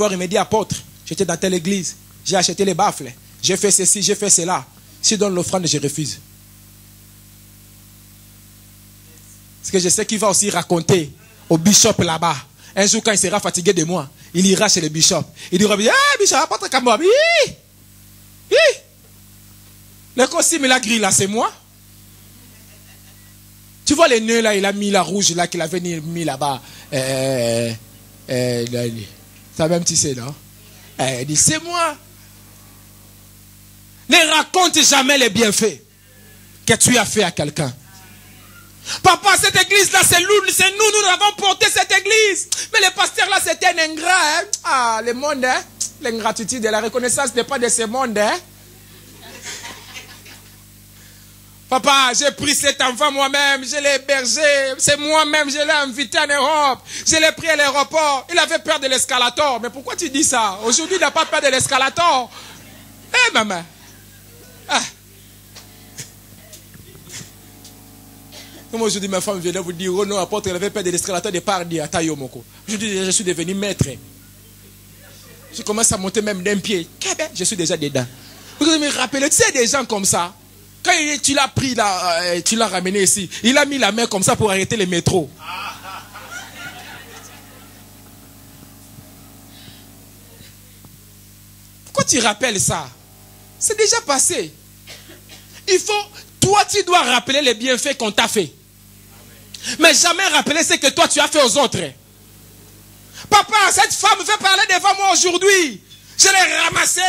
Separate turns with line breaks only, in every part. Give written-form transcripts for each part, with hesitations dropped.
voir, il me dit, apôtre, j'étais dans telle église, j'ai acheté les baffles, j'ai fait ceci, j'ai fait cela. S'il donne l'offrande, je refuse. Parce que je sais qu'il va aussi raconter au bishop là-bas. Un jour, quand il sera fatigué de moi, il ira chez le bishop. Il dira, ah, bishop, apôtre Kamboa, le costume, il a gris là, c'est moi. Tu vois les nœuds là, il a mis la rouge là, qu'il avait mis là-bas. Ça même tissé, non? Il dit, c'est moi. Ne raconte jamais les bienfaits que tu as fait à quelqu'un. Papa, cette église là, c'est nous avons porté cette église. Mais le pasteur là, c'était un ingrat. Hein? Ah, le monde, hein? L'ingratitude et la reconnaissance n'est pas de ce monde. Hein? Papa, j'ai pris cet enfant moi-même, je l'ai hébergé, c'est moi-même, je l'ai invité en Europe, je l'ai pris à l'aéroport. Il avait peur de l'escalator. Mais pourquoi tu dis ça? Aujourd'hui, il n'a pas peur de l'escalator. Eh, maman. Ah. Comme aujourd'hui, ma femme vient vous dire, oh non, apôtre, elle avait peur de l'escalator de par dire, Tayo Moko. Aujourd'hui, je suis devenu maître. Je commence à monter même d'un pied. Je suis déjà dedans. Vous me rappelez, tu sais, des gens comme ça. Quand tu l'as pris là, tu l'as ramené ici, il a mis la main comme ça pour arrêter les métros. Pourquoi tu rappelles ça? C'est déjà passé. Toi tu dois rappeler les bienfaits qu'on t'a fait. Mais jamais rappeler ce que toi tu as fait aux autres. Papa, cette femme veut parler devant moi aujourd'hui. Je l'ai ramassée.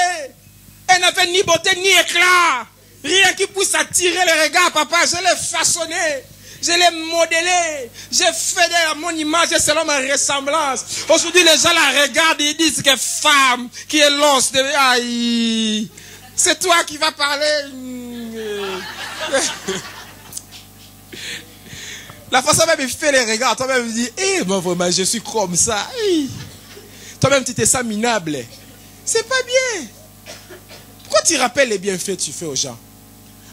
Elle n'avait ni beauté ni éclat. Rien qui puisse attirer le regard, papa. Je l'ai façonné. Je l'ai modélé. J'ai fait à mon image et selon ma ressemblance. Aujourd'hui, les gens la regardent et ils disent que femme qui est l'os de... Aïe. C'est toi qui vas parler. La façon même il fait les regards. Toi-même il dit, moi vraiment, je suis comme ça. Toi-même tu te sens minable. C'est pas bien. Pourquoi tu rappelles les bienfaits que tu fais aux gens?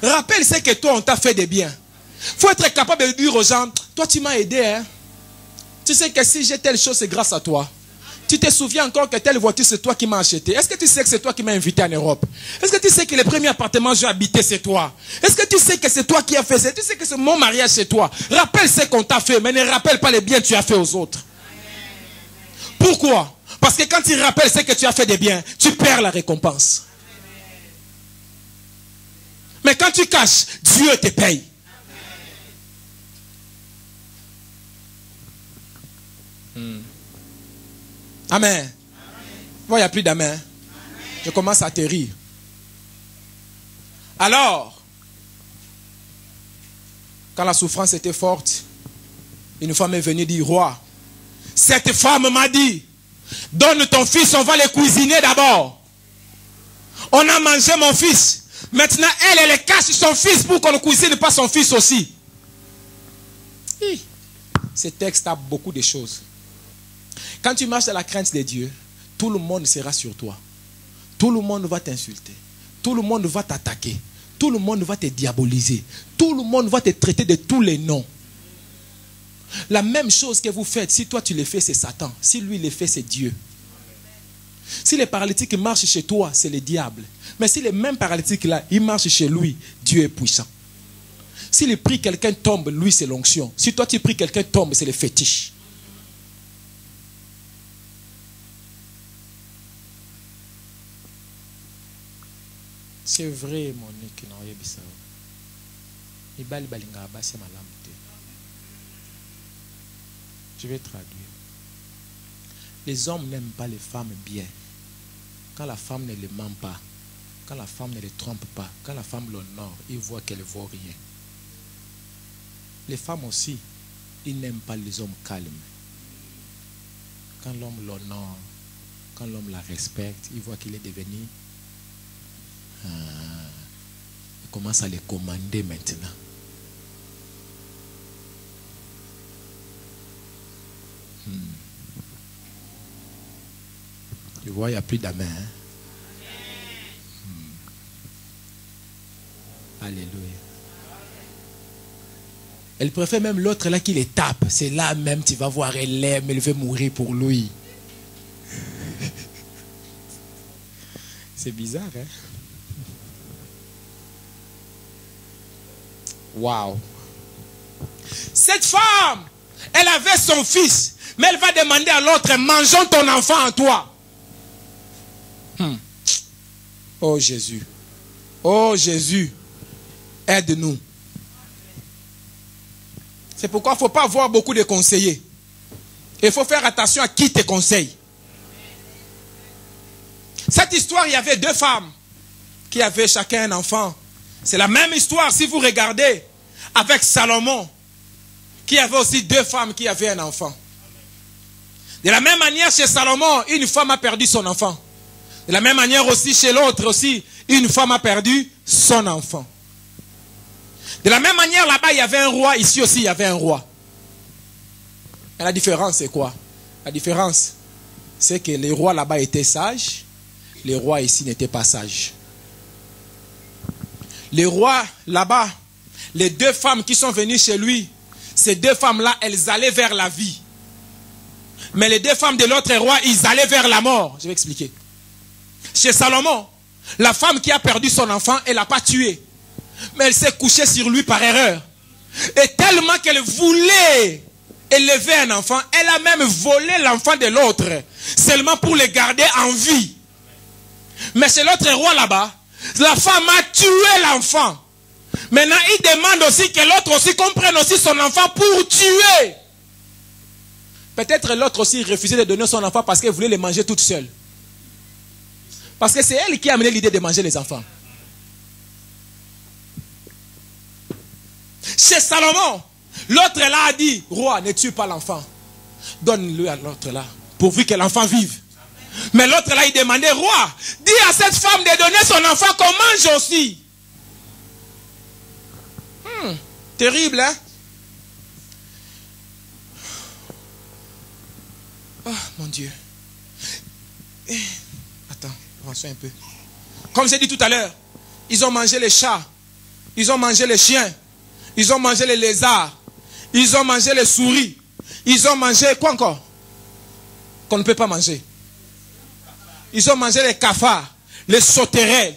Rappelle ce que toi on t'a fait de bien. Il faut être capable de dire aux gens, toi tu m'as aidé. Hein? Tu sais que si j'ai telle chose, c'est grâce à toi. Tu te souviens encore que telle voiture, c'est toi qui m'as acheté. Est-ce que tu sais que c'est toi qui m'as invité en Europe? Est-ce que tu sais que le premier appartement que j'ai habité, c'est toi? Est-ce que tu sais que c'est toi qui as fait ça? Tu sais que c'est mon mariage, c'est toi? Rappelle ce qu'on t'a fait, mais ne rappelle pas les biens que tu as fait aux autres. Pourquoi? Parce que quand tu rappelles ce que tu as fait de bien, tu perds la récompense. Mais quand tu caches, Dieu te paye. Amen. Bon, il n'y a plus d'amen. Je commence à atterrir. Alors, quand la souffrance était forte, une femme est venue dire, roi, cette femme m'a dit, donne ton fils, on va le cuisiner d'abord. On a mangé mon fils. Maintenant, elle cache son fils pour qu'on ne cuisine pas son fils aussi. Ce texte a beaucoup de choses. Quand tu marches dans la crainte de Dieu, tout le monde sera sur toi. Tout le monde va t'insulter. Tout le monde va t'attaquer. Tout le monde va te diaboliser. Tout le monde va te traiter de tous les noms. La même chose que vous faites, si toi tu le fais, c'est Satan. Si lui le fait, c'est Dieu. Si les paralytiques marchent chez toi, c'est le diable. Mais si les mêmes paralytiques là, ils marchent chez lui, Dieu est puissant. Si le prie quelqu'un tombe, lui c'est l'onction. Si toi tu pries quelqu'un tombe, c'est le fétiche. C'est vrai, mon équipe. Je vais traduire. Les hommes n'aiment pas les femmes bien. Quand la femme ne les ment pas, quand la femme ne les trompe pas, quand la femme l'honore, ils voient qu'elle ne vaut rien. Les femmes aussi, ils n'aiment pas les hommes calmes. Quand l'homme l'honore, quand l'homme la respecte, ils voient qu'il est devenu... il commence à les commander maintenant. Tu vois, il n'y a plus d'amen. Hein? Alléluia. Elle préfère même l'autre là qui les tape. C'est là même, tu vas voir, elle l'aime, elle veut mourir pour lui. C'est bizarre, hein? Waouh! Cette femme, elle avait son fils, mais elle va demander à l'autre, mangeons ton enfant en toi. Oh Jésus, oh Jésus, aide-nous. C'est pourquoi il ne faut pas avoir beaucoup de conseillers. Il faut faire attention à qui te conseille. Cette histoire, il y avait deux femmes qui avaient chacun un enfant. C'est la même histoire si vous regardez avec Salomon, qui avait aussi deux femmes qui avaient un enfant. De la même manière, chez Salomon, une femme a perdu son enfant. De la même manière aussi, chez l'autre aussi, une femme a perdu son enfant. De la même manière, là-bas, il y avait un roi. Ici aussi, il y avait un roi. Et la différence, c'est quoi? La différence, c'est que les rois là-bas étaient sages. Les rois ici n'étaient pas sages. Les rois là-bas, les deux femmes qui sont venues chez lui, ces deux femmes-là, elles allaient vers la vie. Mais les deux femmes de l'autre roi, ils allaient vers la mort. Je vais expliquer. Chez Salomon, la femme qui a perdu son enfant, elle n'a pas tué. Mais elle s'est couchée sur lui par erreur. Et tellement qu'elle voulait élever un enfant, elle a même volé l'enfant de l'autre. Seulement pour le garder en vie. Mais chez l'autre roi là-bas, la femme a tué l'enfant. Maintenant, il demande aussi que l'autre aussi comprenne aussi son enfant pour tuer. Peut-être l'autre aussi refusait de donner son enfant parce qu'elle voulait les manger toute seule. Parce que c'est elle qui a amené l'idée de manger les enfants. Chez Salomon, l'autre là a dit, roi, ne tue pas l'enfant. Donne-le à l'autre là, pourvu que l'enfant vive. Mais l'autre là, il demandait, roi, dis à cette femme de donner son enfant qu'on mange aussi. Terrible, hein? Oh, mon Dieu. Attends, avançons un peu. Comme j'ai dit tout à l'heure, ils ont mangé les chats, ils ont mangé les chiens, ils ont mangé les lézards, ils ont mangé les souris, ils ont mangé quoi encore? Qu'on ne peut pas manger. Ils ont mangé les cafards, les sauterelles.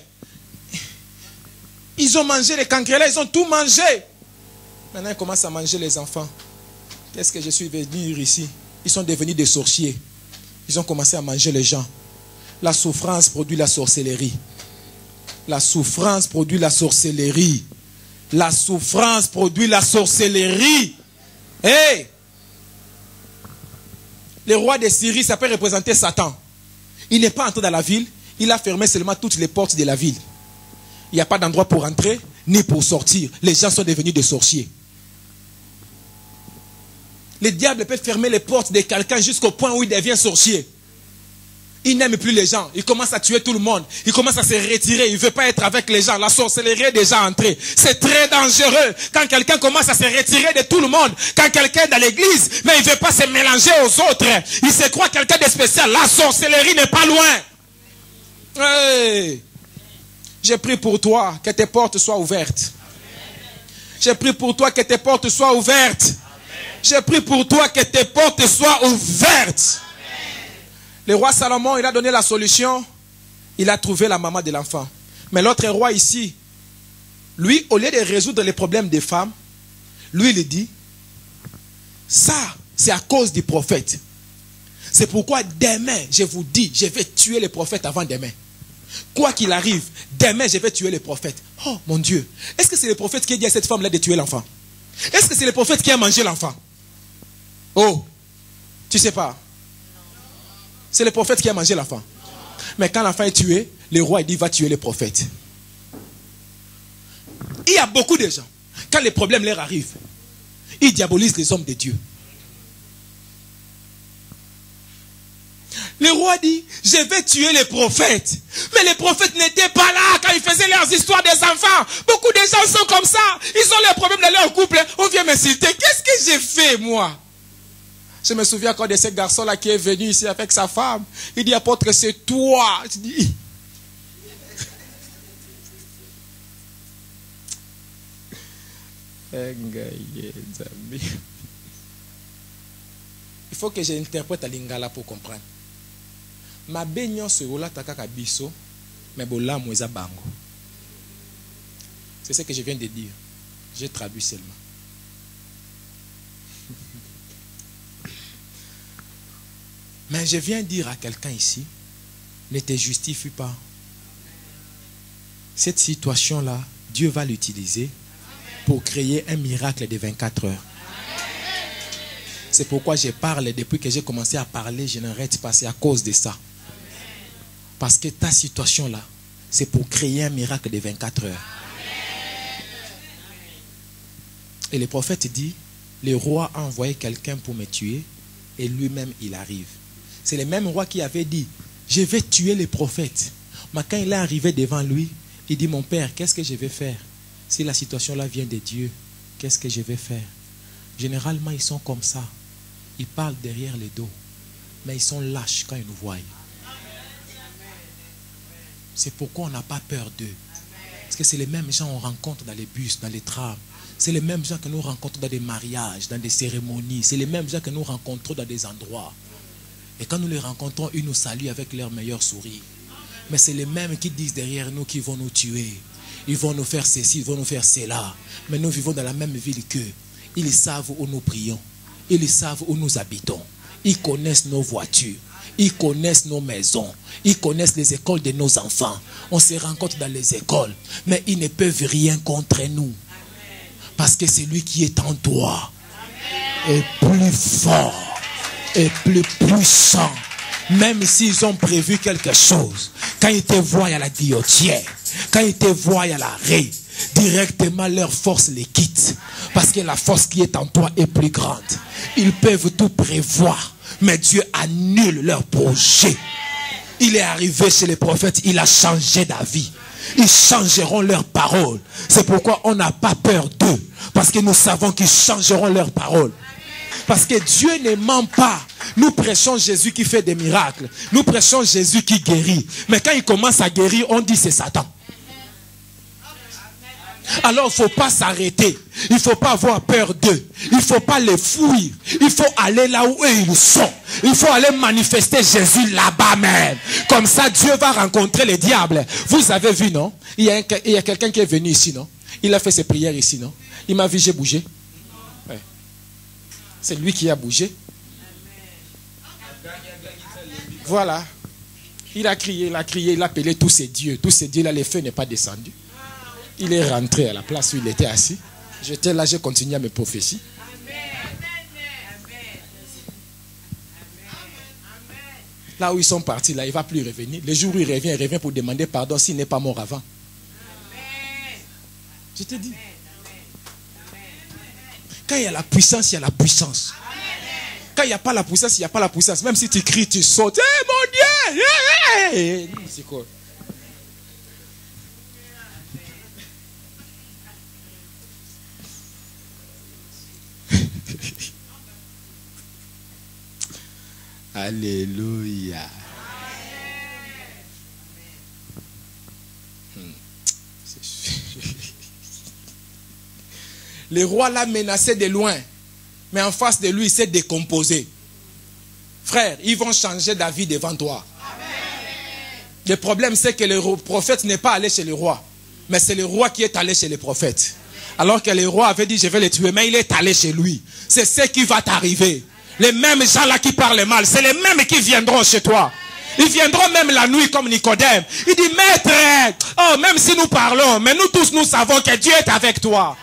Ils ont mangé les cancrelets, ils ont tout mangé. Maintenant, ils commencent à manger les enfants. Qu'est-ce que je suis venu ici? Ils sont devenus des sorciers. Ils ont commencé à manger les gens. La souffrance produit la sorcellerie. La souffrance produit la sorcellerie. La souffrance produit la sorcellerie. Hey! Le roi de Syrie, ça peut représenter Satan. Il n'est pas entré dans la ville. Il a fermé seulement toutes les portes de la ville. Il n'y a pas d'endroit pour entrer, ni pour sortir. Les gens sont devenus des sorciers. Le diable peut fermer les portes de quelqu'un jusqu'au point où il devient sorcier. Il n'aime plus les gens. Il commence à tuer tout le monde. Il commence à se retirer. Il ne veut pas être avec les gens. La sorcellerie est déjà entrée. C'est très dangereux quand quelqu'un commence à se retirer de tout le monde. Quand quelqu'un est dans l'église, mais il ne veut pas se mélanger aux autres. Il se croit quelqu'un de spécial. La sorcellerie n'est pas loin. Hey. J'ai prié pour toi que tes portes soient ouvertes. J'ai prié pour toi que tes portes soient ouvertes. J'ai prié pour toi que tes portes soient ouvertes. Le roi Salomon, il a donné la solution. Il a trouvé la maman de l'enfant. Mais l'autre roi ici, lui, au lieu de résoudre les problèmes des femmes, lui, il dit, ça, c'est à cause du prophète. C'est pourquoi demain, je vous dis, je vais tuer les prophètes avant demain. Quoi qu'il arrive, demain, je vais tuer les prophètes. Oh, mon Dieu. Est-ce que c'est le prophète qui a dit à cette femme-là de tuer l'enfant? Est-ce que c'est le prophète qui a mangé l'enfant? Oh, tu sais pas. C'est le prophète qui a mangé l'enfant. Mais quand l'enfant est tué, le roi il dit va tuer le prophète. Il y a beaucoup de gens, quand les problèmes leur arrivent, ils diabolisent les hommes de Dieu. Le roi dit, je vais tuer les prophètes. Mais les prophètes n'étaient pas là quand ils faisaient leurs histoires des enfants. Beaucoup de gens sont comme ça. Ils ont leurs problèmes dans leur couple. On vient m'insulter. Qu'est-ce que j'ai fait, moi? Je me souviens encore de ce garçon-là qui est venu ici avec sa femme. Il dit, apôtre, c'est toi. Je dis, il faut que j'interprète à Lingala pour comprendre. Ma baignon se roula takaka biso, Mais bola moisa bango. C'est ce que je viens de dire. J'ai traduit seulement. Mais je viens dire à quelqu'un ici, ne te justifie pas. Cette situation-là, Dieu va l'utiliser pour créer un miracle de 24 heures. C'est pourquoi je parle, depuis que j'ai commencé à parler, je n'arrête pas, c'est à cause de ça. Parce que ta situation-là, c'est pour créer un miracle de 24 heures. Et le prophète dit, le roi a envoyé quelqu'un pour me tuer, et lui-même il arrive. C'est le même roi qui avait dit, je vais tuer les prophètes. Mais quand il est arrivé devant lui, il dit, mon père, qu'est-ce que je vais faire? Si la situation-là vient de Dieu, qu'est-ce que je vais faire? Généralement, ils sont comme ça. Ils parlent derrière les dos. Mais ils sont lâches quand ils nous voient. C'est pourquoi on n'a pas peur d'eux. Parce que c'est les mêmes gens qu'on rencontre dans les bus, dans les trams. C'est les mêmes gens que nous rencontrons dans des mariages, dans des cérémonies. C'est les mêmes gens que nous rencontrons dans des endroits. Et quand nous les rencontrons, ils nous saluent avec leur meilleur sourire. Mais c'est les mêmes qui disent derrière nous qu'ils vont nous tuer. Ils vont nous faire ceci, ils vont nous faire cela. Mais nous vivons dans la même ville qu'eux. Ils savent où nous prions. Ils savent où nous habitons. Ils connaissent nos voitures. Ils connaissent nos maisons. Ils connaissent les écoles de nos enfants. On se rencontre dans les écoles. Mais ils ne peuvent rien contre nous. Parce que celui qui est en toi est plus fort et plus puissant. Même s'ils ont prévu quelque chose, quand ils te voient à la guillotière, quand ils te voient à l'arrêt, directement leur force les quitte. Parce que la force qui est en toi est plus grande. Ils peuvent tout prévoir, mais Dieu annule leur projet. Il est arrivé chez les prophètes, il a changé d'avis. Ils changeront leurs paroles. C'est pourquoi on n'a pas peur d'eux. Parce que nous savons qu'ils changeront leurs paroles. Parce que Dieu ne ment pas. Nous prêchons Jésus qui fait des miracles. Nous prêchons Jésus qui guérit. Mais quand il commence à guérir, on dit c'est Satan. Alors il ne faut pas s'arrêter. Il ne faut pas avoir peur d'eux. Il ne faut pas les fuir. Il faut aller là où eux ils sont. Il faut aller manifester Jésus là-bas même. Comme ça Dieu va rencontrer les diables. Vous avez vu, non? Il y a quelqu'un qui est venu ici, non? Il a fait ses prières ici, non? Il m'a vu, j'ai bougé. Ouais. C'est lui qui a bougé. Voilà. Il a crié, il a appelé tous ces dieux. Tous ces dieux-là, le feu n'est pas descendu. Il est rentré à la place où il était assis. J'étais là, j'ai continué à mes prophéties. Là où ils sont partis, là, il ne va plus revenir. Le jour où il revient pour demander pardon s'il n'est pas mort avant. Je te dis. Quand il y a la puissance, il y a la puissance. Quand il n'y a pas la puissance, il n'y a pas la puissance. Même si tu cries, tu sautes. Eh mon Dieu! C'est quoi? Alléluia. Le roi l'a menacé de loin. Mais en face de lui, il s'est décomposé. Frère, ils vont changer d'avis devant toi. Le problème, c'est que le prophète n'est pas allé chez le roi. Mais c'est le roi qui est allé chez le prophète. Alors que le roi avait dit, je vais le tuer. Mais il est allé chez lui. C'est ce qui va t'arriver. Les mêmes gens là qui parlent mal, c'est les mêmes qui viendront chez toi. Ils viendront même la nuit comme Nicodème. Il dit, maître, oh, même si nous parlons, mais nous tous nous savons que Dieu est avec toi.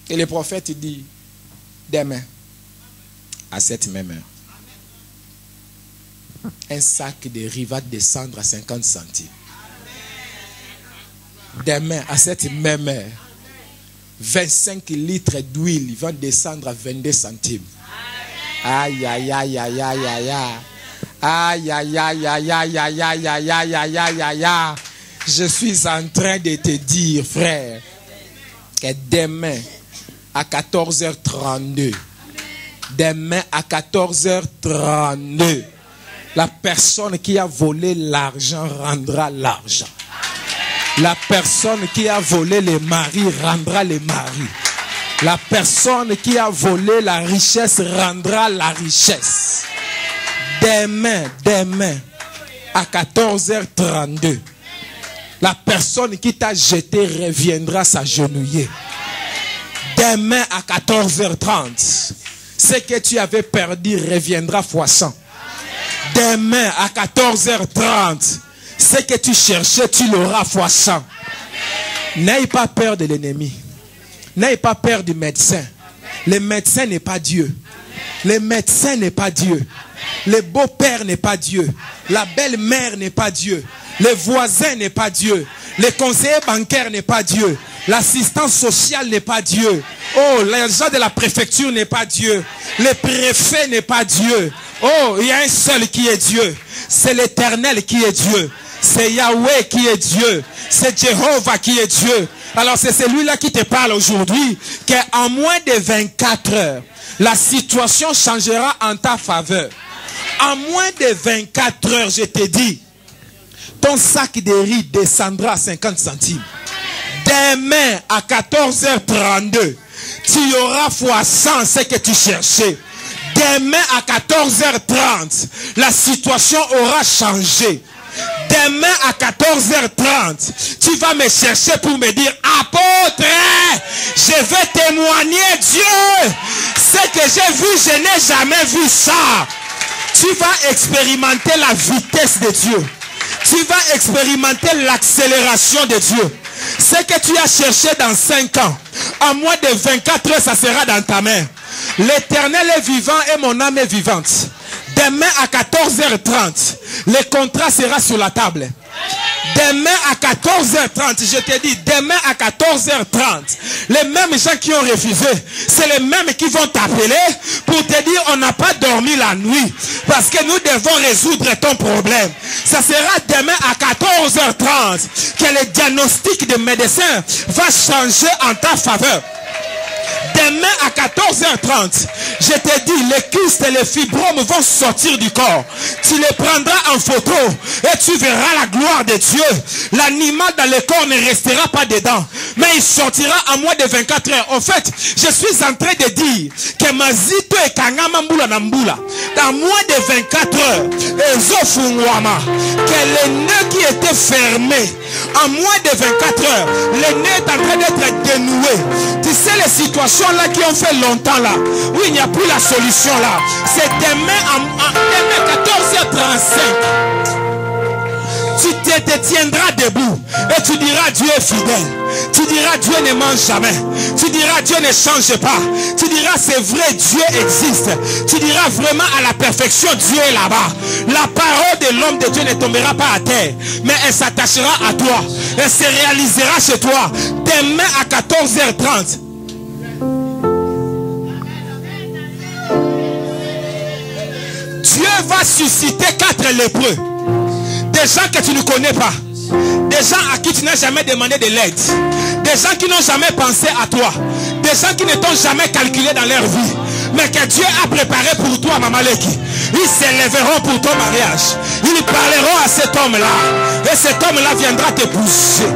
Et le prophète dit, demain, à cette même heure, un sac de riz va descendre à 50 centimes. Demain, à cette même heure, 25 litres d'huile vont descendre à 22 centimes. Aïe, aïe, aïe, aïe, aïe, aïe, aïe. Aïe, aïe, aïe, aïe, aïe, aïe, aïe, aïe, aïe, aïe, aïe, aïe, aïe. Je suis en train de te dire, frère, que demain, à 14h32, demain à 14h32, la personne qui a volé l'argent rendra l'argent. La personne qui a volé les maris rendra les maris. La personne qui a volé la richesse rendra la richesse. Demain, à 14h32, la personne qui t'a jeté reviendra s'agenouiller. Demain à 14h30, ce que tu avais perdu reviendra fois 100. Demain à 14h30, ce que tu cherchais, tu l'auras fois 100. N'aie pas peur de l'ennemi. N'aie pas peur du médecin. Le médecin n'est pas Dieu. Le médecin n'est pas Dieu. Le beau-père n'est pas Dieu. La belle-mère n'est pas Dieu. Le voisin n'est pas Dieu. Le conseiller bancaire n'est pas Dieu. L'assistance sociale n'est pas Dieu. Oh, l'agent de la préfecture n'est pas Dieu. Le préfet n'est pas Dieu. Oh, il y a un seul qui est Dieu. C'est l'Éternel qui est Dieu. C'est Yahweh qui est Dieu. C'est Jéhovah qui est Dieu. Alors c'est celui-là qui te parle aujourd'hui, qu'en moins de 24 heures, la situation changera en ta faveur. En moins de 24 heures, je te dis, ton sac de riz descendra à 50 centimes. Demain, à 14h32, tu auras fois 100 ce que tu cherchais. Demain, à 14h30, la situation aura changé. Demain, à 14h30, tu vas me chercher pour me dire, apôtre, je vais témoigner Dieu. Ce que j'ai vu, je n'ai jamais vu ça. Tu vas expérimenter la vitesse de Dieu. Tu vas expérimenter l'accélération de Dieu. Ce que tu as cherché dans 5 ans, en moins de 24 heures, ça sera dans ta main. L'Éternel est vivant et mon âme est vivante. Demain à 14h30, le contrat sera sur la table. Demain à 14h30, je te dis, demain à 14h30, les mêmes gens qui ont refusé, c'est les mêmes qui vont t'appeler pour te dire, on n'a pas dormi la nuit, parce que nous devons résoudre ton problème. Ça sera demain à 14h30 que le diagnostic des médecins va changer en ta faveur. Demain à 14h30, je te dis, les kystes et les fibromes vont sortir du corps. Tu les prendras en photo et tu verras la gloire de Dieu. L'animal dans le corps ne restera pas dedans, mais il sortira en moins de 24 heures. En fait, je suis en train de dire que Mazito et Kangama Mbula Nambula, dans moins de 24 heures, que les nœuds qui étaient fermés, en moins de 24 heures, les nœuds est en train d'être dénoués. Tu sais les situations là qui ont fait longtemps là, où il n'y a plus la solution là, c'est demain à 14h35. Tu te tiendras debout et tu diras Dieu est fidèle. Tu diras Dieu ne ment jamais. Tu diras Dieu ne change pas. Tu diras c'est vrai, Dieu existe. Tu diras vraiment à la perfection Dieu est là-bas. La parole de l'homme de Dieu ne tombera pas à terre, mais elle s'attachera à toi. Elle se réalisera chez toi. Demain à 14h30. Dieu va susciter 4 lépreux. Des gens que tu ne connais pas. Des gens à qui tu n'as jamais demandé de l'aide. Des gens qui n'ont jamais pensé à toi. Des gens qui ne t'ont jamais calculé dans leur vie. Mais que Dieu a préparé pour toi, Maman Leki. Ils s'élèveront pour ton mariage. Ils parleront à cet homme-là. Et cet homme-là viendra t'épouser.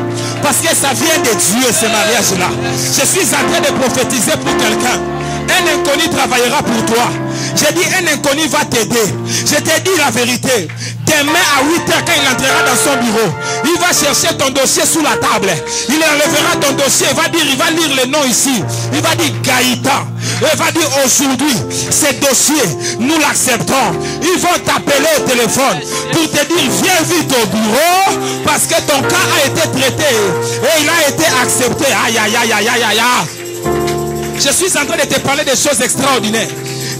Parce que ça vient de Dieu, ce mariage-là. Je suis en train de prophétiser pour quelqu'un. Un inconnu travaillera pour toi. J'ai dit un inconnu va t'aider. Je t'ai dit la vérité. Demain à 8h quand il entrera dans son bureau, il va chercher ton dossier sous la table. Il enlèvera ton dossier. Il va lire le nom ici. Il va dire Gaïta. Il va dire aujourd'hui, ce dossier, nous l'acceptons. Ils vont t'appeler au téléphone pour te dire viens vite au bureau parce que ton cas a été traité et il a été accepté. Aïe aïe aïe aïe aïe aïe. Je suis en train de te parler des choses extraordinaires.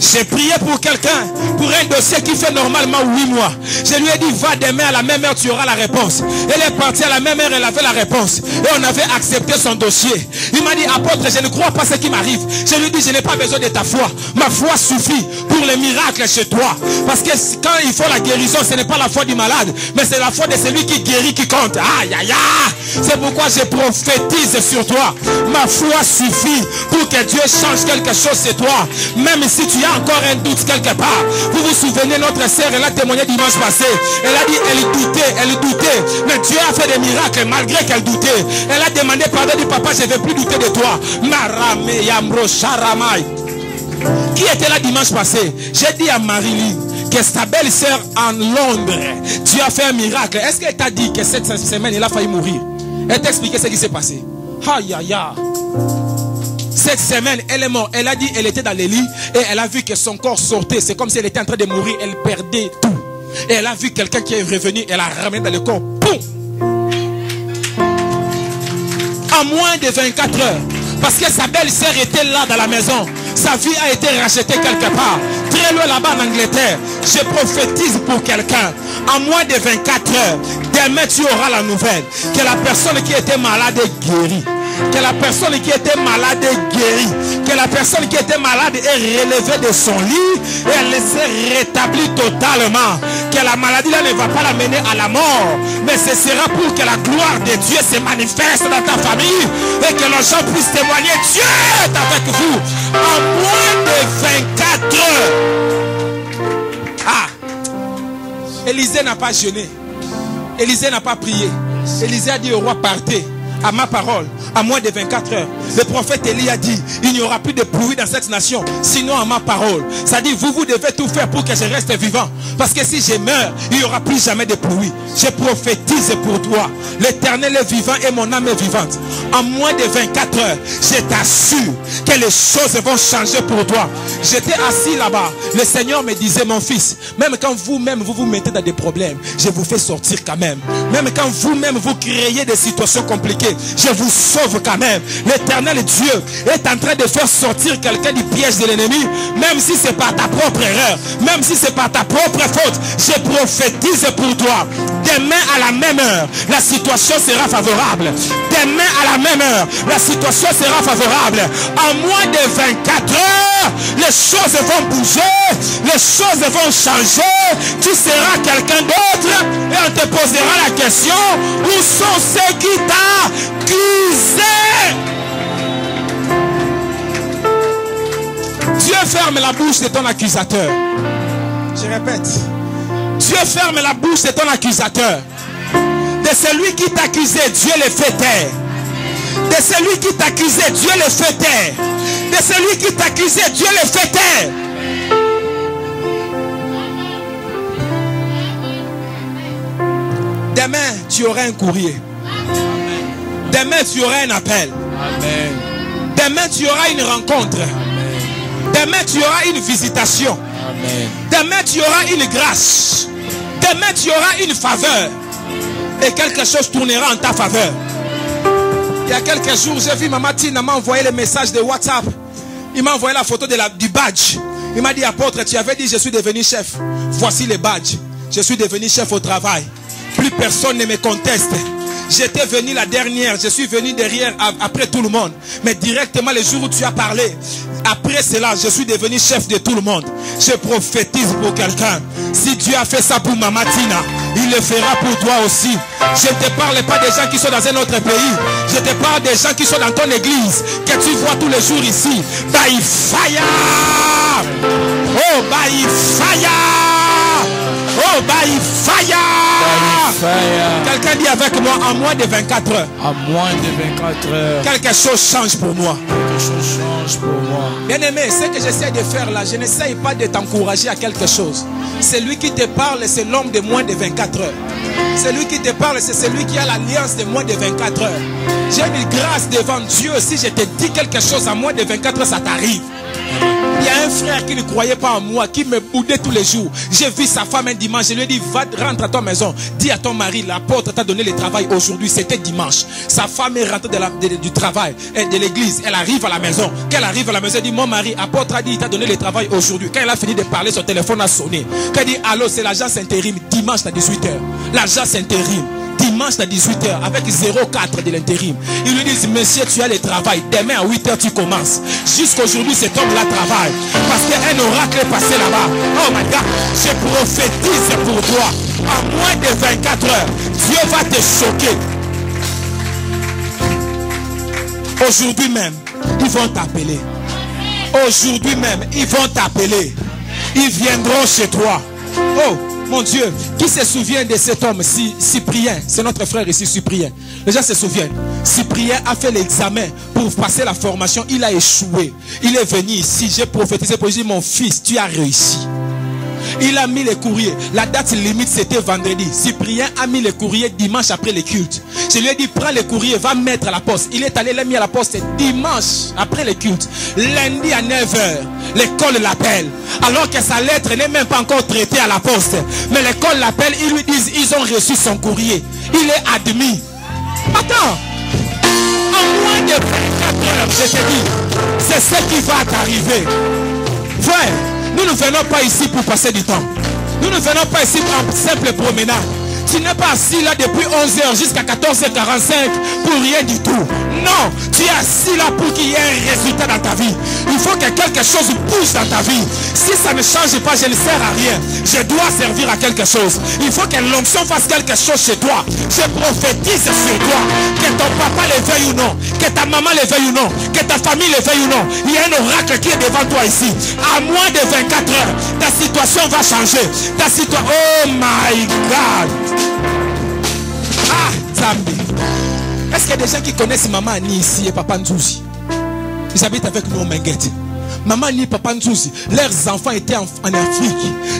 J'ai prié pour quelqu'un, pour un dossier qui fait normalement 8 mois. Je lui ai dit, va demain à la même heure, tu auras la réponse. Elle est partie à la même heure, elle avait la réponse. Et on avait accepté son dossier. Il m'a dit, apôtre, je ne crois pas ce qui m'arrive. Je lui ai dit, je n'ai pas besoin de ta foi. Ma foi suffit pour les miracles chez toi. Parce que quand il faut la guérison, ce n'est pas la foi du malade, mais c'est la foi de celui qui guérit qui compte. Aïe, aïe, aïe. C'est pourquoi je prophétise sur toi. Ma foi suffit pour que Dieu change quelque chose chez toi. Même si tu as encore un doute quelque part. Vous vous souvenez, notre sœur, elle a témoigné dimanche passé. Elle a dit, elle doutait. Mais Dieu a fait des miracles malgré qu'elle doutait. Elle a demandé pardon, dit papa, je ne vais plus douter de toi. Marame Yamro Sharamai. Qui était là dimanche passé? J'ai dit à Marie-Line que ta belle-sœur en Londres, tu as fait un miracle. Est-ce qu'elle t'a dit que cette semaine, elle a failli mourir? Elle t'a expliqué ce qui s'est passé. Aïe, aïe, aïe. Cette semaine, elle est morte. Elle a dit qu'elle était dans les lits et elle a vu que son corps sortait. C'est comme si elle était en train de mourir. Elle perdait tout. Et elle a vu quelqu'un qui est revenu. Elle a ramené dans le corps. Boum! En moins de 24 heures. Parce que sa belle-sœur était là dans la maison. Sa vie a été rachetée quelque part. Très loin là-bas en Angleterre. Je prophétise pour quelqu'un. En moins de 24 heures. Demain tu auras la nouvelle. Que la personne qui était malade est guérie. Que la personne qui était malade est guérie. Que la personne qui était malade est relevée de son lit. Et elle s'est rétablie totalement. Que la maladie là ne va pas l'amener à la mort. Mais ce sera pour que la gloire de Dieu se manifeste dans ta famille. Et que les gens puissent témoigner. Dieu est avec vous. En moins de 24 heures. Ah. Élisée n'a pas jeûné. Élisée n'a pas prié. Élisée a dit au roi, partez. À ma parole, à moins de 24 heures, le prophète Élie a dit, il n'y aura plus de pluie dans cette nation, sinon à ma parole. Ça dit, vous devez tout faire pour que je reste vivant. Parce que si je meurs, il n'y aura plus jamais de pluie. Je prophétise pour toi. L'Éternel est vivant et mon âme est vivante. En moins de 24 heures, je t'assure que les choses vont changer pour toi. J'étais assis là-bas. Le Seigneur me disait, mon fils, même quand vous-même vous mettez dans des problèmes, je vous fais sortir quand même. Même quand vous-même vous créez des situations compliquées, je vous sauve quand même. L'Éternel Dieu est en train de faire sortir quelqu'un du piège de l'ennemi. Même si c'est par ta propre erreur, même si c'est par ta propre faute, je prophétise pour toi. Demain à la même heure, la situation sera favorable. Demain à la même heure, la situation sera favorable. En moins de 24 heures, les choses vont bouger, les choses vont changer. Tu seras quelqu'un d'autre et on te posera la question, où sont ceux qui t'accusaient? Dieu ferme la bouche de ton accusateur. Je répète, Dieu ferme la bouche de ton accusateur. De celui qui t'accusait, Dieu le fait taire. De celui qui t'accusait, Dieu le fait taire. De celui qui t'accusait, Dieu le fait taire. Demain, tu auras un courrier. Demain, tu auras un appel.
Amen.
Demain, tu auras une rencontre. Demain, tu auras une visitation.
Amen.
Demain, tu auras une grâce. Demain, tu auras une faveur. Et quelque chose tournera en ta faveur. Il y a quelques jours, j'ai vu Maman Tina m'a envoyé le message de WhatsApp. Il m'a envoyé la photo du badge. Il m'a dit, apôtre, tu avais dit, je suis devenu chef. Voici le badge. Je suis devenu chef au travail. Plus personne ne me conteste. J'étais venu la dernière, je suis venu derrière après tout le monde. Mais directement le jour où tu as parlé, après cela, je suis devenu chef de tout le monde. Je prophétise pour quelqu'un. Si Dieu a fait ça pour Maman Tina, il le fera pour toi aussi. Je ne te parle pas des gens qui sont dans un autre pays. Je te parle des gens qui sont dans ton église, que tu vois tous les jours ici. By fire! Oh, by fire! Oh, by fire! Quelqu'un dit avec moi, en moins de 24 heures.
À moins de 24 heures.
Quelque chose change pour moi.
Quelque chose change pour moi.
Bien aimé, ce que j'essaie de faire là, je n'essaie pas de t'encourager à quelque chose. C'est lui qui te parle, c'est l'homme de moins de 24 heures. C'est lui qui te parle, c'est celui qui a l'alliance de moins de 24 heures. J'ai une grâce devant Dieu. Si je te dis quelque chose à moins de 24 heures, ça t'arrive. Il y a un frère qui ne croyait pas en moi, qui me boudait tous les jours. J'ai vu sa femme un dimanche, je lui ai dit, rentre à ta maison. Dis à ton mari, l'apôtre t'a donné le travail aujourd'hui, c'était dimanche. Sa femme est rentrée du travail, de l'église, elle arrive à la maison. Quand elle arrive à la maison, elle dit, mon mari, apôtre a dit, il t'a donné le travail aujourd'hui. Quand elle a fini de parler, son téléphone a sonné. Quand elle dit, allô, c'est l'agence intérim, dimanche à 18h. L'agence intérim. Dimanche à 18h avec 0,4 de l'intérim. Ils lui disent, monsieur, tu as le travail. Demain à 8h, tu commences. Jusqu'aujourd'hui, cet homme-là travaille. Parce qu'un oracle est passé là-bas. Oh my God, je prophétise pour toi. En moins de 24 heures, Dieu va te choquer. Aujourd'hui même, ils vont t'appeler. Aujourd'hui même, ils vont t'appeler. Ils viendront chez toi. Oh, mon Dieu, qui se souvient de cet homme, Cyprien? C'est notre frère ici, Cyprien. Les gens se souviennent. Cyprien a fait l'examen pour passer la formation. Il a échoué. Il est venu ici. J'ai prophétisé pour lui dire, mon fils, tu as réussi. Il a mis les courriers. La date limite, c'était vendredi. Cyprien a mis les courriers dimanche après le culte. Je lui ai dit, prends les courriers, va mettre à la poste. Il est allé les mettre à la poste dimanche après le culte. Lundi à 9h, l'école l'appelle. Alors que sa lettre n'est même pas encore traitée à la poste. Mais l'école l'appelle, ils lui disent, ils ont reçu son courrier. Il est admis. Attends. En moins de 24 heures, je te dis, c'est ce qui va t'arriver. Frère, nous ne venons pas ici pour passer du temps. Nous ne venons pas ici pour un simple promenade. Tu n'es pas assis là depuis 11h jusqu'à 14h45 pour rien du tout. Non, tu es assis là pour qu'il y ait un résultat dans ta vie. Il faut que quelque chose bouge dans ta vie. Si ça ne change pas, je ne sers à rien. Je dois servir à quelque chose. Il faut que l'onction fasse quelque chose chez toi. Je prophétise sur toi. Que ton papa le veuille ou non. Que ta maman le veuille ou non. Que ta famille le veuille ou non. Il y a un oracle qui est devant toi ici. À moins de 24 heures, ta situation va changer. Ta situation... Oh my God. Ah, Zambi. Est-ce qu'il y a des gens qui connaissent Maman Annie ici et Papa Nzouzi? Ils habitent avec nous au Menguette. Maman Annie et Papa Nzouzi, leurs enfants étaient en Afrique.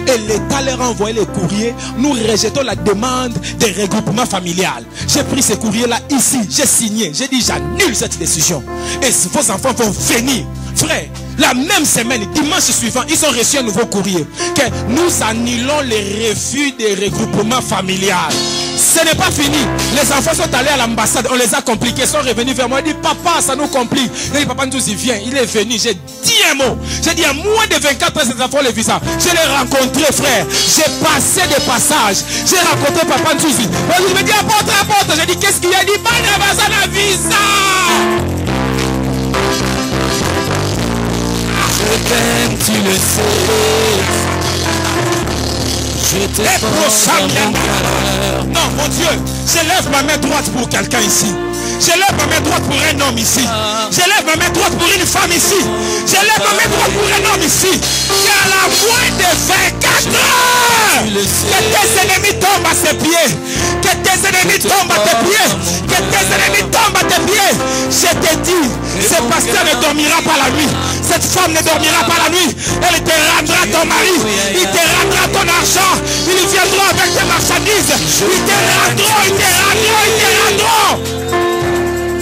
Et l'État leur a envoyé les courriers. Nous rejetons la demande de regroupement familial. J'ai pris ces courriers-là ici. J'ai signé. J'ai dit j'annule cette décision. Et vos enfants vont venir. Frère, la même semaine, dimanche suivant, ils ont reçu un nouveau courrier. Que nous annulons les refus de regroupement familial. Ce n'est pas fini. Les enfants sont allés à l'ambassade. On les a compliqués. Ils sont revenus vers moi. Ils disent, papa, ça nous complique. J'ai dit, papa, il vient. Il est venu. J'ai dit un mot. J'ai dit, à moins de 24 heures, ces enfants ont le visa. Je l'ai rencontré, frère. J'ai passé des passages. J'ai rencontré papa Nzouzi. Il me dit, apôtre. J'ai dit, qu'est-ce qu'il y a? Il dit, pas de visa.
Je t'aime, tu le sais. Je te porte dans mon cœur.
Non, mon Dieu, je lève ma main droite pour quelqu'un ici. Je lève ma main droite pour un homme ici. Je lève ma main droite pour une femme ici. Je lève ma main droite pour un homme ici. Qui a la moins de 24 heures. Que tes ennemis tombent à ses pieds. Que tes ennemis tombent à tes pieds. Que tes ennemis tombent à tes pieds. Je te dis, ce pasteur ne dormira pas la nuit. Cette femme ne dormira pas la nuit. Elle te rendra ton mari. Il te rendra ton argent. Ils viendront avec tes marchandises. Ils te rendront.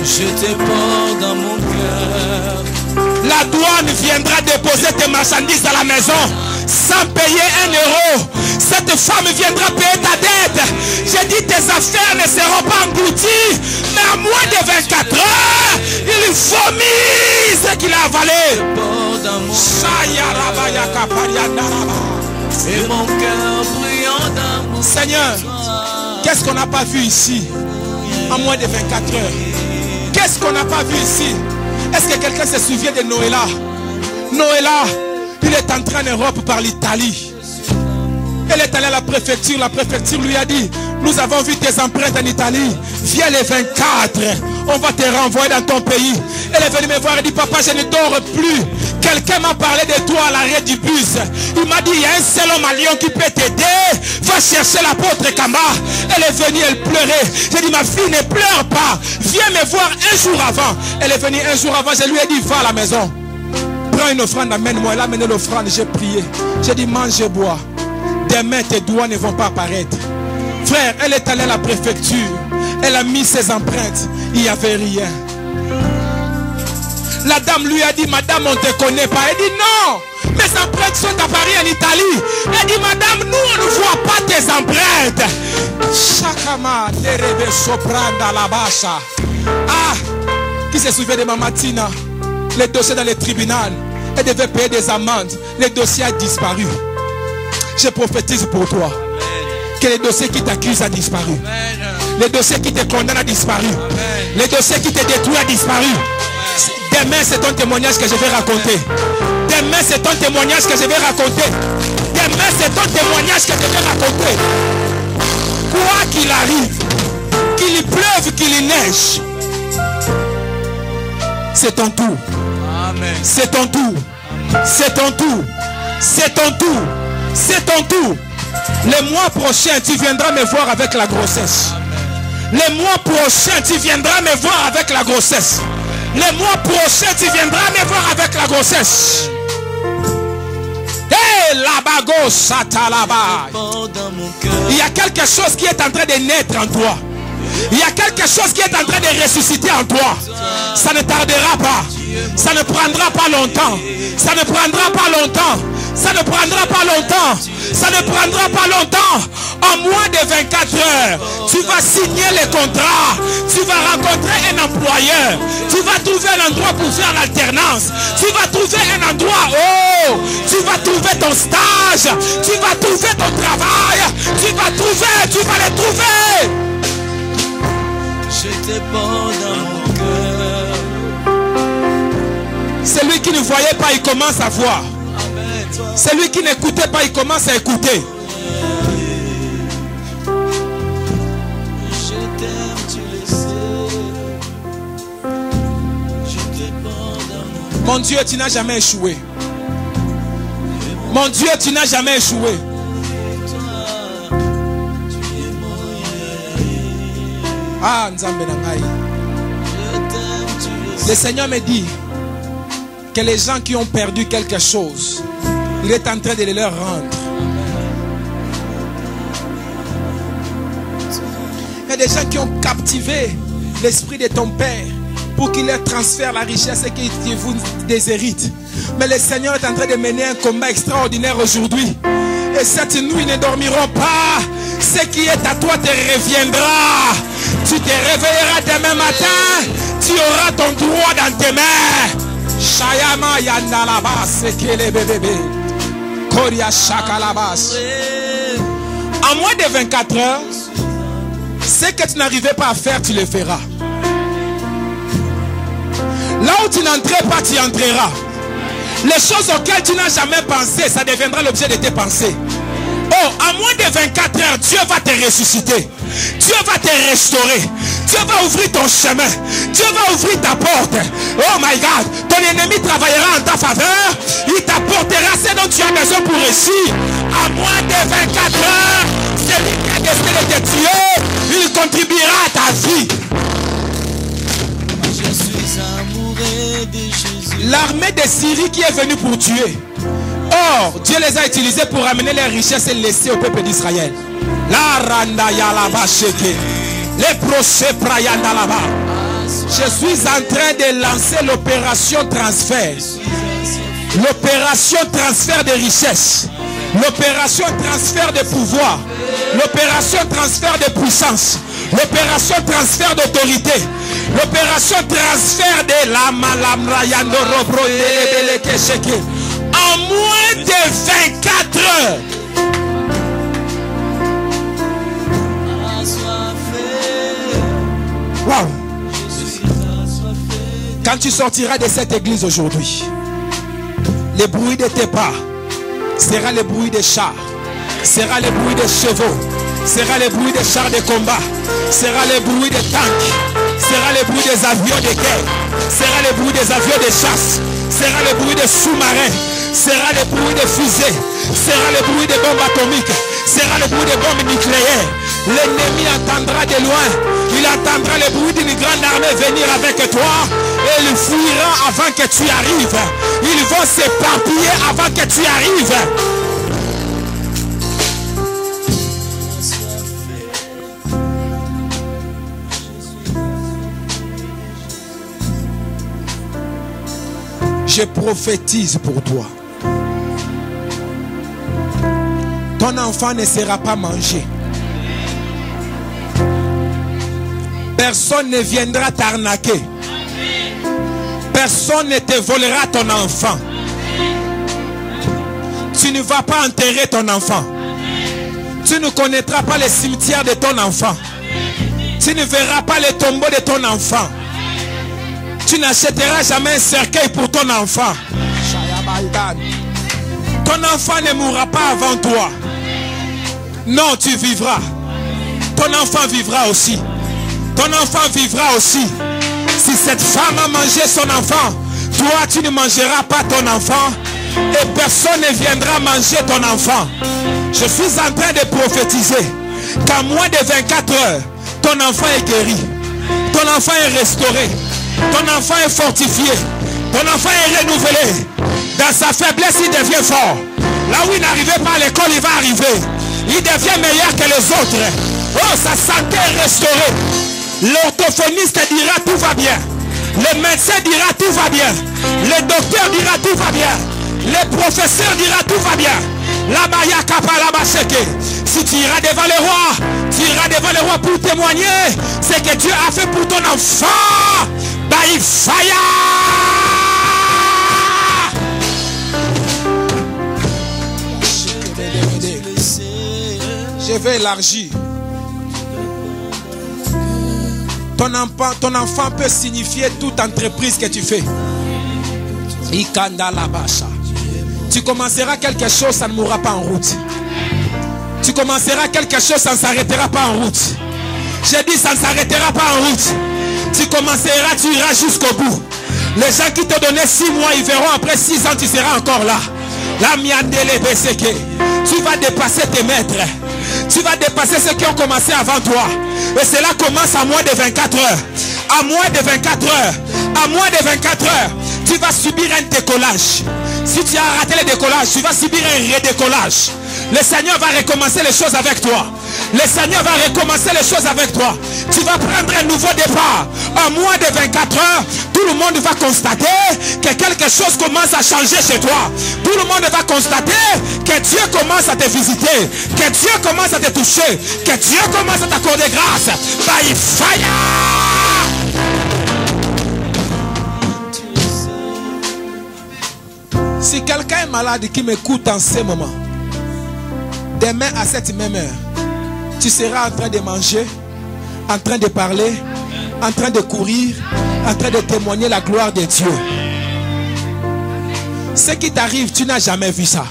Je te porte dans mon cœur.
La douane viendra déposer tes marchandises à la maison sans payer 1 euro. Cette femme viendra payer ta dette. J'ai dit, tes affaires ne seront pas englouties. Mais à moins de 24 heures, il vomit ce qu'il a avalé.
Et mon cœur brûlant d'amour.
Seigneur, qu'est-ce qu'on n'a pas vu ici en moins de 24 heures? Qu'est-ce qu'on n'a pas vu ici? Est-ce que quelqu'un se souvient de Noëlla? Noëlla, il est entré en Europe par l'Italie. Elle est allée à la préfecture lui a dit, nous avons vu tes empreintes en Italie. Viens les 24, on va te renvoyer dans ton pays. Elle est venue me voir et dit, papa, je ne dors plus. Quelqu'un m'a parlé de toi à l'arrêt du bus. Il m'a dit, il y a un seul homme à Lyon qui peut t'aider. Va chercher l'apôtre Kamba. Elle est venue, elle pleurait. J'ai dit, ma fille, ne pleure pas. Viens me voir un jour avant. Elle est venue un jour avant. Je lui ai dit, va à la maison. Prends une offrande, amène-moi. Elle a amené l'offrande, j'ai prié. J'ai dit, mange et bois. Demain, tes doigts ne vont pas apparaître. Frère, elle est allée à la préfecture. Elle a mis ses empreintes. Il n'y avait rien. La dame lui a dit, madame, on ne te connaît pas. Elle dit, non, mes empreintes sont apparues en Italie. Elle dit, madame, nous, on ne voit pas tes empreintes. Chakama, derebe sopranda la bacha. Ah, qui se souvient de Maman Tina? Le dossier dans le tribunal. Elle devait payer des amendes. Le dossier a disparu. Je prophétise pour toi. Que le dossier qui t'accuse a disparu. Le dossier qui te condamne a disparu. Le dossier qui te détruit a disparu. Demain, c'est ton témoignage que je vais raconter. Demain, c'est ton témoignage que je vais raconter. Demain, c'est ton témoignage que je vais raconter. Quoi qu'il arrive, qu'il pleuve, qu'il neige, c'est ton tour.
Amen.
C'est ton tour. C'est ton tour. C'est ton tour. C'est ton tour. Le mois prochain, tu viendras me voir avec la grossesse. Le mois prochain, tu viendras me voir avec la grossesse. Le mois prochain, tu viendras me voir avec la grossesse. Hey, la Rabago Satalaba. Il y a quelque chose qui est en train de naître en toi. Il y a quelque chose qui est en train de ressusciter en toi. Ça ne tardera pas. Ça ne prendra pas longtemps. Ça ne prendra pas longtemps. Ça ne prendra pas longtemps. Ça ne prendra pas longtemps. En moins de 24 heures, tu vas signer les contrats. Tu vas rencontrer un employeur. Tu vas trouver un endroit pour faire l'alternance. Tu vas trouver un endroit. Oh, tu vas trouver ton stage. Tu vas trouver ton travail. Tu vas le trouver.
Je te porte dans mon cœur.
Celui qui ne voyait pas, il commence à voir. Celui qui n'écoutait pas, il commence à écouter.
Je t'aime, tu le sais. Je te porte dans
Mon Dieu, tu n'as jamais échoué. Mon Dieu, tu n'as jamais échoué. Ah, Nzambe Nangai. Le Seigneur me dit que les gens qui ont perdu quelque chose, il est en train de les leur rendre. Il y a des gens qui ont captivé l'esprit de ton Père pour qu'il leur transfère la richesse et qu'il vous déshérite. Mais le Seigneur est en train de mener un combat extraordinaire aujourd'hui. Et cette nuit, ils ne dormiront pas. Ce qui est à toi te reviendra. Tu te réveilleras demain matin. Tu auras ton droit dans tes mains. Shayama Yandalabas, Sekele bébé. Koria Shakalabas. En moins de 24 heures, ce que tu n'arrivais pas à faire, tu le feras. Là où tu n'entrais pas, tu entreras. Les choses auxquelles tu n'as jamais pensé, ça deviendra l'objet de tes pensées. Oh, en moins de 24 heures, Dieu va te ressusciter. Dieu va te restaurer. Dieu va ouvrir ton chemin. Dieu va ouvrir ta porte. Oh my God. Ton ennemi travaillera en ta faveur. Il t'apportera ce dont tu as besoin pour réussir. En moins de 24 heures, celui qui a décidé de te tuer, il contribuera à ta vie.
Je suis amoureux de Jésus.
L'armée de Syrie qui est venue pour tuer. Or, Dieu les a utilisés pour amener les richesses et laisser au peuple d'Israël. La randa yalaba sheke. Les procès prayanda là-bas. Je suis en train de lancer l'opération transfert. L'opération transfert de richesses. L'opération transfert de pouvoir. L'opération transfert de puissance. L'opération transfert d'autorité. L'opération transfert de la malamrayando robro de kesheke. En moins de 24 heures. Wow. Quand tu sortiras de cette église aujourd'hui, le bruit de tes pas sera le bruit des chars, sera le bruit des chevaux, sera le bruit des chars de combat, sera le bruit des tanks, sera le bruit des avions de guerre, sera le bruit des avions de chasse, sera le bruit des sous-marins, sera le bruit des fusées, sera le bruit des bombes atomiques, sera le bruit des bombes nucléaires. L'ennemi entendra de loin, il entendra le bruit d'une grande armée venir avec toi et il fuira avant que tu arrives. Ils vont s'éparpiller avant que tu arrives. Je prophétise pour toi. Ton enfant ne sera pas mangé. Personne ne viendra t'arnaquer. Personne ne te volera ton enfant. Tu ne vas pas enterrer ton enfant. Tu ne connaîtras pas le cimetière de ton enfant. Tu ne verras pas le tombeau de ton enfant. Tu n'achèteras jamais un cercueil pour ton enfant. Ton enfant ne mourra pas avant toi. Non, tu vivras. Ton enfant vivra aussi. Ton enfant vivra aussi. Si cette femme a mangé son enfant, toi tu ne mangeras pas ton enfant. Et personne ne viendra manger ton enfant. Je suis en train de prophétiser qu'en moins de 24 heures, ton enfant est guéri. Ton enfant est restauré. Ton enfant est fortifié. Ton enfant est renouvelé. Dans sa faiblesse, il devient fort. Là où il n'arrivait pas à l'école, il va arriver. Il devient meilleur que les autres. Oh, sa santé est restaurée. L'orthophoniste dira tout va bien. Le médecin dira tout va bien. Le docteur dira tout va bien. Le professeur dira tout va bien. La Maya Kappa la Baseke. Si tu iras devant le roi, tu iras devant le roi pour témoigner ce que Dieu a fait pour ton enfant. By fire. Je vais élargir. Ton enfant peut signifier toute entreprise que tu fais. Ikanda la Basha. Tu commenceras quelque chose, ça ne mourra pas en route. Tu commenceras quelque chose, ça ne s'arrêtera pas en route. J'ai dit, ça ne s'arrêtera pas en route. Tu commenceras, tu iras jusqu'au bout. Les gens qui te donnaient 6 mois, ils verront après 6 ans, tu seras encore là. La miandele beseke. Tu vas dépasser tes maîtres. Tu vas dépasser ceux qui ont commencé avant toi. Et cela commence à moins de 24 heures. À moins de 24 heures. À moins de 24 heures. Tu vas subir un décollage. Si tu as raté le décollage, tu vas subir un redécollage. Le Seigneur va recommencer les choses avec toi. Le Seigneur va recommencer les choses avec toi. Tu vas prendre un nouveau départ. En moins de 24 heures, tout le monde va constater que quelque chose commence à changer chez toi. Tout le monde va constater que Dieu commence à te visiter. Que Dieu commence à te toucher. Que Dieu commence à t'accorder grâce. By fire! Si quelqu'un est malade qui m'écoute en ce moment, demain à cette même heure, tu seras en train de manger, en train de parler, en train de courir, en train de témoigner la gloire de Dieu. Ce qui t'arrive, tu n'as jamais vu ça.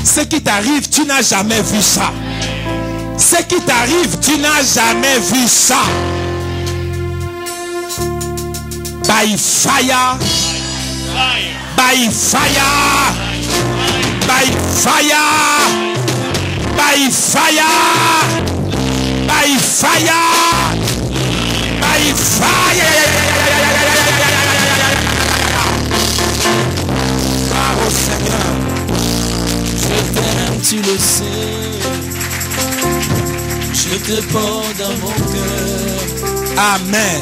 Ce qui t'arrive, tu n'as jamais vu ça. Ce qui t'arrive, tu n'as jamais vu ça. By fire. By fire. By fire. By fire. By fire. By fire. Bravo Seigneur.
Je t'aime, tu le sais. Je te porte dans mon cœur.
Amen.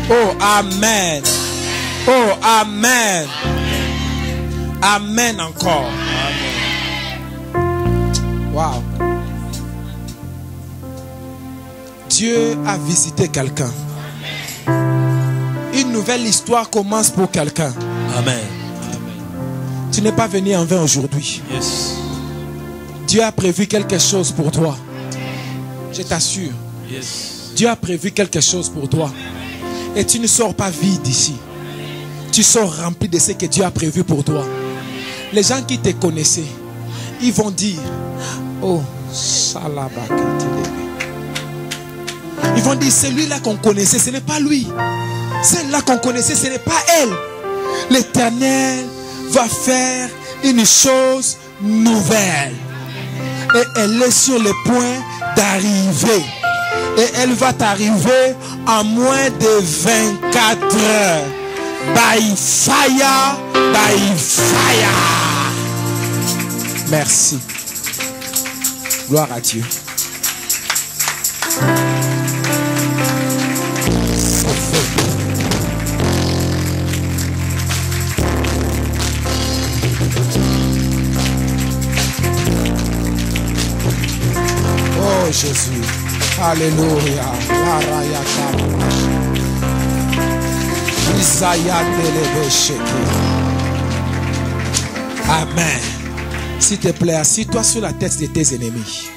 Oh, amen. Oh, amen. Amen encore. Wow. Dieu a visité quelqu'un. Une nouvelle histoire commence pour quelqu'un.
Amen.
Tu n'es pas venu en vain aujourd'hui.
Yes.
Dieu a prévu quelque chose pour toi. Je t'assure.
Yes.
Dieu a prévu quelque chose pour toi. Et tu ne sors pas vide d'ici. Tu sors rempli de ce que Dieu a prévu pour toi. Les gens qui te connaissaient, ils vont dire, oh, ils vont dire, celui-là qu'on connaissait, ce n'est pas lui. Celle-là qu'on connaissait, ce n'est pas elle. L'Éternel va faire une chose nouvelle. Et elle est sur le point d'arriver. Et elle va t'arriver en moins de 24 heures. By fire, by fire. Merci. Gloire à Dieu. Oh Jésus. Alléluia. Amen. S'il te plaît, assis-toi sur la tête de tes ennemis.